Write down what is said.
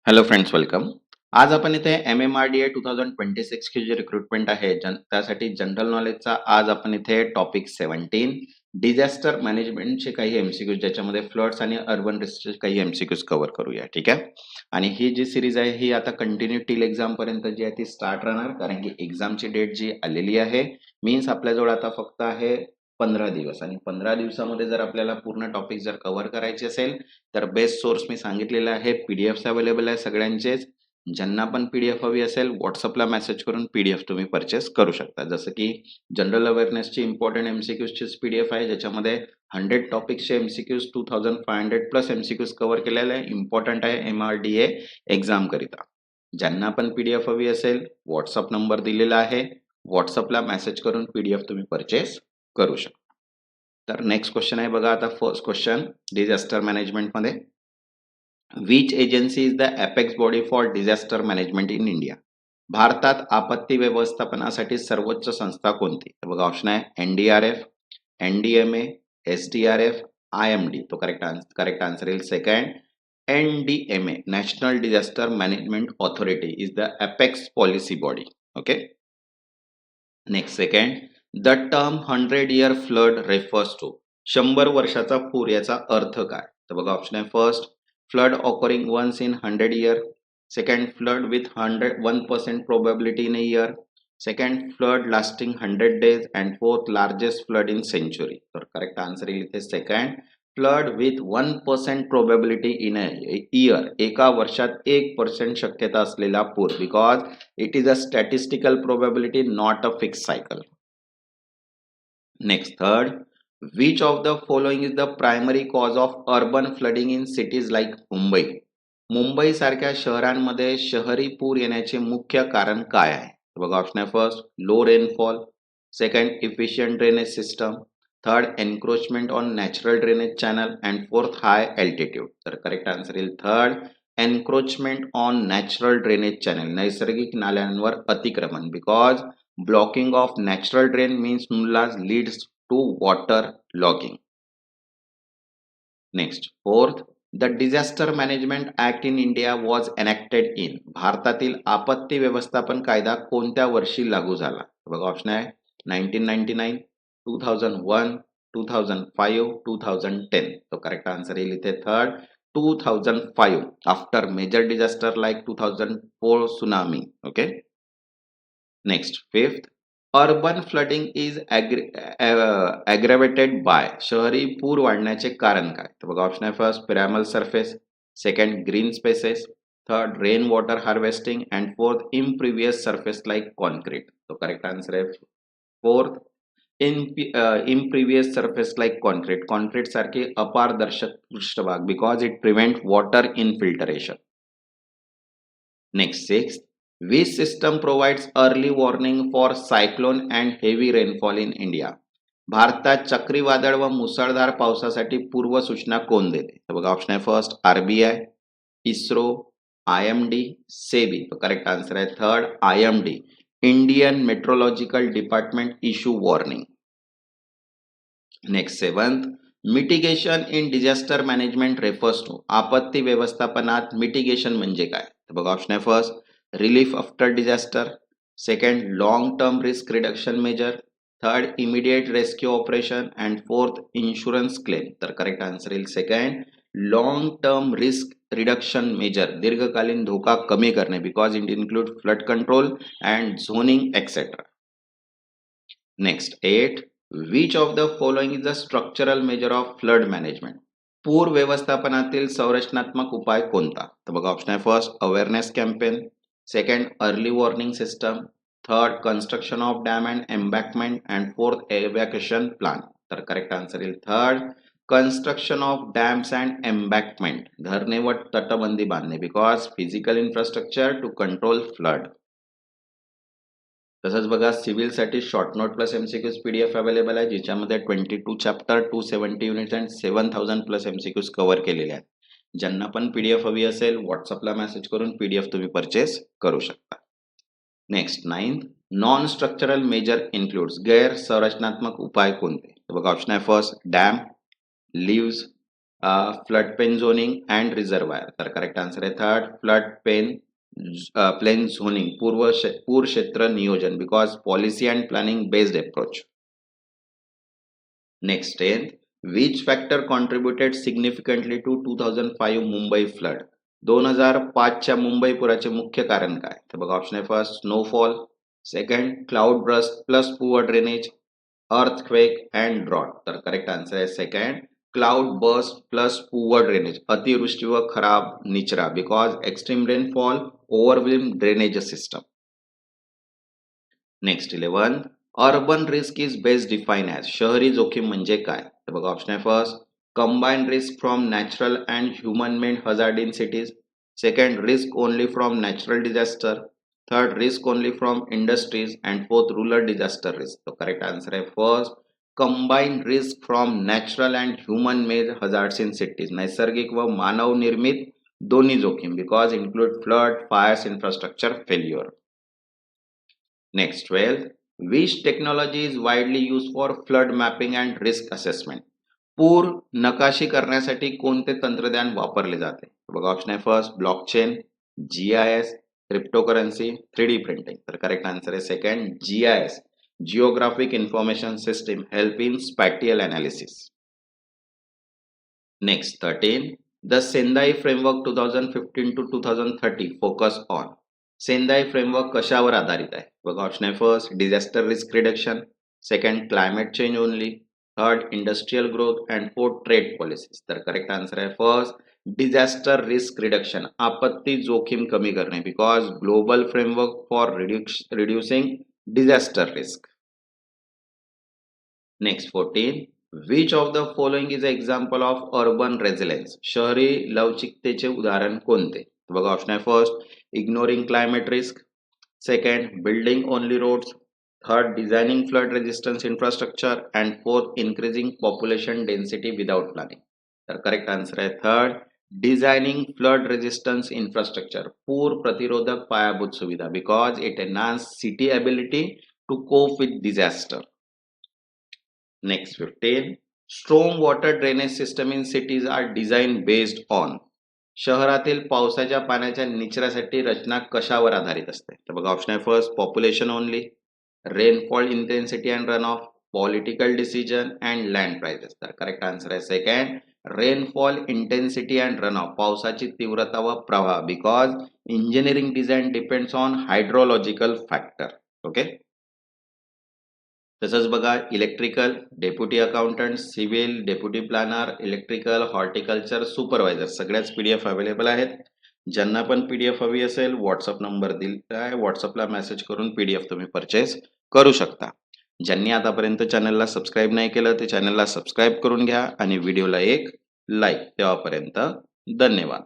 Hello friends, welcome. आज आपण इथे MMRDA 2026 ची जी रिक्रुटमेंट आहे त्यासाठी जनरल नॉलेजचा आज आपण इथे टॉपिक 17 डिझास्टर मॅनेजमेंटचे काही एमसीक्यूज ज्याच्यामध्ये फ्लड्स आणि अर्बन रिस्कचे काही एमसीक्यूज कव्हर करूया. ठीक आहे. आणि ही जी सिरीज आहे ही आता कंटिन्यू टिल एक्झाम पर्यंत जी आहे ती स्टार्ट राहणार, कारण की एक्झामची डेट जी आलेली आहे मीन्स आपल्याजवळ आता फक्त आहे 15 दिवस. आणि 15 दिवसामध्ये जर आपल्याला पूर्ण टॉपिक जर कव्हर करायचे असेल तर बेस्ट सोर्स मी सांगितलेला आहे. पीडीएफ अवेलेबल आहे सगळ्यांचेच. ज्यांना पण पीडीएफ हवी असेल व्हॉट्सअपला मेसेज करून पीडीएफ तुम्ही परचेस करू शकता. जसं की जनरल अवेअरनेसची इम्पॉर्टंट एमसीक्यूजची पीडीएफ आहे, ज्याच्यामध्ये 100 टॉपिक्सचे एमसीक्यूज 2500 प्लस एमसीक्यूज कव्हर केलेले आहे. इम्पॉर्टंट आहे MRDA एक्झाम करिता. ज्यांना पण पीडीएफ हवी असेल व्हॉट्सअप नंबर दिलेला आहे, व्हॉट्सअपला मेसेज करून पीडीएफ तुम्ही परचेस करू शकता. तर नेक्स्ट क्वेश्चन आहे बघा. आता फर्स्ट क्वेश्चन डिझास्टर मॅनेजमेंट मध्ये which agency is the apex body for disaster management in India. भारतात आपत्ती व्यवस्थापनासाठी सर्वोच्च संस्था कोणती? तर बघा ऑप्शन आहे NDRF, NDMA, SDRF, IMD. तो करेक्ट आन्सर येईल second. NDMA national disaster management authority is the apex policy body. Okay. Next second. The term 100-year flood refers to. 100 वर्षाचा पूर याचा अर्थ काय? तर बघा ऑप्शन आहे first flood occurring once in 100 year. Second flood with 1% probability in a year. Second flood lasting 100 days. And fourth largest flood in century. तर correct answer येईल इथे second flood with 1% probability in a year. एका वर्षात 1% शक्यता असलेला पूर, because it is a statistical probability, not a fixed cycle. Next, third, which of the following is the primary cause of urban flooding in cities like Mumbai? Mumbai सारख्या शहरांमध्ये शहरी पूर येण्याचे मुख्य कारण काय आहे? बघा ऑप्शन आहे first low rainfall. Second efficient drainage system. Third encroachment on natural drainage channel. And fourth high altitude. तर करेक्ट आन्सर येईल third encroachment on natural drainage channel, नैसर्गिक नाल्यांवर अतिक्रमण, because blocking of natural drain means nullas leads to water logging. Next, fourth, the Disaster Management Act in India was enacted in. भारतातील आपत्ती व्यवस्थापन कायदा कोणत्या वर्षी लागू झाला? बघा ऑप्शन आहे 1999, 2001, 2005, 2010. तो करेक्ट आन्सर येईल इथे third 2005 after major disaster like 2004 tsunami. Okay. Next fifth, urban flooding is aggravated by. शहरी पूर वाढण्याचे कारण काय? तर बघा ऑप्शन आहे first permeable surface. Second green spaces. Third rain water harvesting. And fourth impervious surface like concrete. तो correct answer आहे fourth impervious surface like concrete. Concrete सारखे अपारदर्शक पृष्ठभाग, because it prevent water infiltration. Next six, which system provides early warning for cyclone and heavy rainfall in India? भारतात चक्रीवादळ व मुसळधार पावसासाठी पूर्व सूचना कोण देते? तर बघा ऑप्शन आहे first RBI, ISRO, IMD, SEBI. तो करेक्ट आन्सर आहे third IMD, Indian meteorological department issue warning. Next seventh, mitigation in disaster management refers to. आपत्ती व्यवस्थापनात मिटिगेशन म्हणजे काय? तर बघा ऑप्शन आहे first relief after disaster. Second long term risk reduction measure. Third immediate rescue operation. And fourth insurance claim. तर correct answer येईल second long term risk reduction measure, दीर्घकालीन धोका कमी करणे, because it include flood control and zoning etcetera. Next eight, which of the following is the structural measure of flood management. पूर व्यवस्थापनातील संरचनात्मक उपाय कोणता? तर बघा ऑप्शन आहे first awareness campaign. Second early warning system. Third construction of dam and embankment. And fourth evacuation plan. तर correct answer येईल third construction of dams and embankment, धरणे व तटबंदी बांधणे, because physical infrastructure to control flood. तसंच बघा सिव्हिलसाठी short note plus MCQs PDF available आहे, ज्याच्यामध्ये 22 chapter 270 units and 7000 plus MCQs cover केलेले आहेत. ज्यांना पण पीडीएफ हवी असेल व्हॉट्सअपला मेसेज करून पीडीएफ तुम्ही परचेस करू शकता. Next ninth, non structural measure includes. गैर संरचनात्मक उपाय कोणते? तर बघा ऑप्शन आहे first dam, levees, flood pen zoning and reservoir. तर करेक्ट आन्सर आहे third flood pen plain zoning पूर क्षेत्र नियोजन because policy and planning based approach. Next 10th, which factor contributed significantly to 2005 Mumbai फ्लड. 2005च्या मुंबई पुराचे मुख्य कारण काय? तर बघा ऑप्शन आहे first snowfall, second cloud burst plus poor drainage, earthquake and drought. तर करेक्ट आन्सर आहे second cloud burst plus poor drainage, अतिवृष्टी व खराब निचरा because extreme rainfall overwhelm drainage system. Next 11, urban risk is best define as. शहरी जोखीम म्हणजे काय? तर बघा ऑप्शन आहे first combine risk from natural and human made hazard in cities, second risk only from natural disaster, third risk only from industries and fourth rural disaster risk. तो correct answer आहे first combine risk from natural and human made hazards in cities, नैसर्गिक व मानव निर्मित दोन्ही जोखीम because include flood fires infrastructure failure. Next 12, which technology is widely used for flood mapping and risk assessment. पूर नकाशी करण्यासाठी कोणते तंत्रज्ञान वापरले जाते? बघा ऑप्शन आहे first blockchain, GIS, cryptocurrency, 3D printing. तर करेक्ट आन्सर आहे second GIS, geographic information system help in spatial analysis. Next 13, the Sendai framework 2015 to 2030 focus on. Sendai framework कशावर आधारित आहे? बघा ऑप्शन आहे first disaster risk reduction, second climate change only, third industrial growth and fourth trade policies. तर correct answer आहे first disaster risk reduction, आपत्ती जोखीम कमी करणे because global framework for reducing disaster risk. Next 14, which of the following is a example of urban resilience. शहरी लवचिकतेचे उदाहरण कोणते? बघा ऑप्शन आहे first ignoring climate risk, second building only roads, third designing flood resistance infrastructure and fourth increasing population density without planning. तर correct answer आहे third designing flood resistance infrastructure, पूर प्रतिरोधक पायाभूत सुविधा because it enhance city ability to cope with disaster. Next 15, strong water drainage system in cities are design based on. शहरातील पावसाच्या पाण्याच्या निचऱ्यासाठी रचना कशावर आधारित असते? तर बघा ऑप्शन आहे first population only, rainfall intensity and run off, political decision and land prices. तर करेक्ट आन्सर आहे second rainfall intensity and run off, पावसाची तीव्रता व प्रवाह because engineering design depends on hydrological factor. Okay. तसंच बघा electrical, deputy accountant, civil, deputy planner, electrical, horticulture, supervisor सगळ्याच PDF available आहेत. ज्यांना पण PDF हवी असेल व्हॉट्सअप नंबर दिला आहे, व्हॉट्सअपला मेसेज करून PDF तुम्ही परचेस करू शकता. ज्यांनी आतापर्यंत चॅनलला सबस्क्राईब नाही केलं ते चॅनलला सबस्क्राईब करून घ्या आणि व्हिडिओला एक लाईक. तेव्हापर्यंत धन्यवाद.